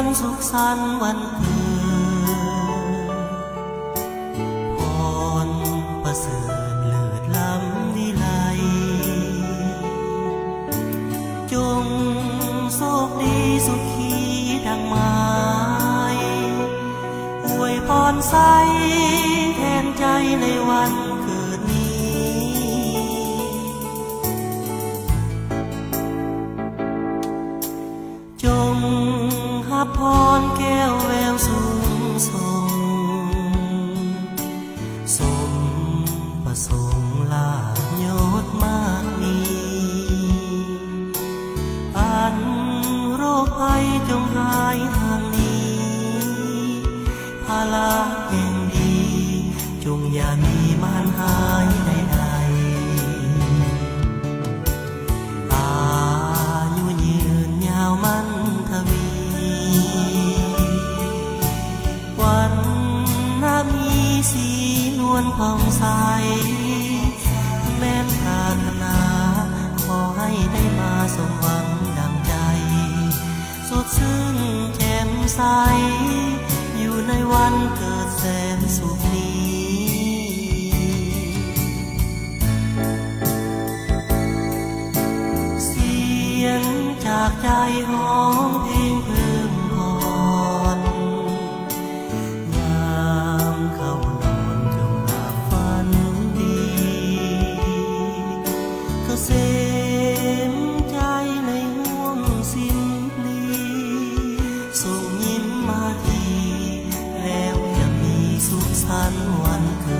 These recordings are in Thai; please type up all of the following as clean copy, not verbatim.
รสุขสันต์วันเกิดพรประเสริฐเลิศล้ำวิไลจงโชคดีสุขีดังไม้อวยพรใสแทนใจในวันเกิดนี้จงรับพรแก้วแววสูงส่งสมประสงค์ลาภยศมากมีอันโรคภัยจงหายห่างนี้ภาระแห่งดีจงอย่ามีมารหายใดๆอายุยืนยาวมั่นทวีวันนามีสีนวลผ่องใสแม้นปรารถนาขอให้ได้มาสมหวังดังใจสดชื่นแจ่มใสอยู่ในวันเกิดแสนสุขนี้เสียงจากใจหอมเพลงเพิ่มพรยามเข้านอนจงหลับฝันดีเกษมใจในห่วงสิ้นลีส่งยิ้มมาทีแล้วจะมีสุขสันต์วันเกิด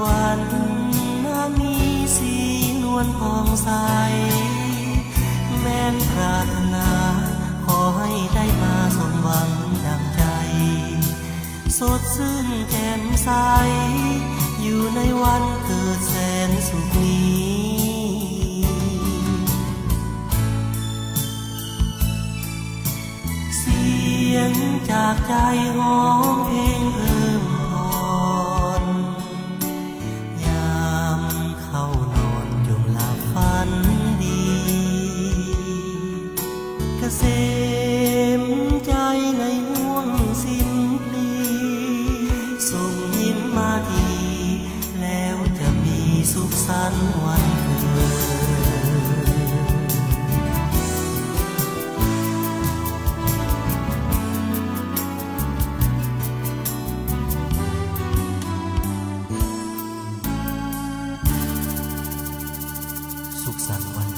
วันนามีสีนวลผ่องใสแม้นปรารถนาขอให้ได้มาสมหวังดังใจสดชื่นแจ่มใสอยู่ในวันเกิดแสนสุขนี้เสียงจากใจหอมเพลงเพิ่มพรยามเข้านอนจงหลับฝันดีเกษมใจในห่วงสิ้นลีส่งยิ้มมาทีแล้วจะมีสุขสันต์วันเกิดสุขสันต์วัน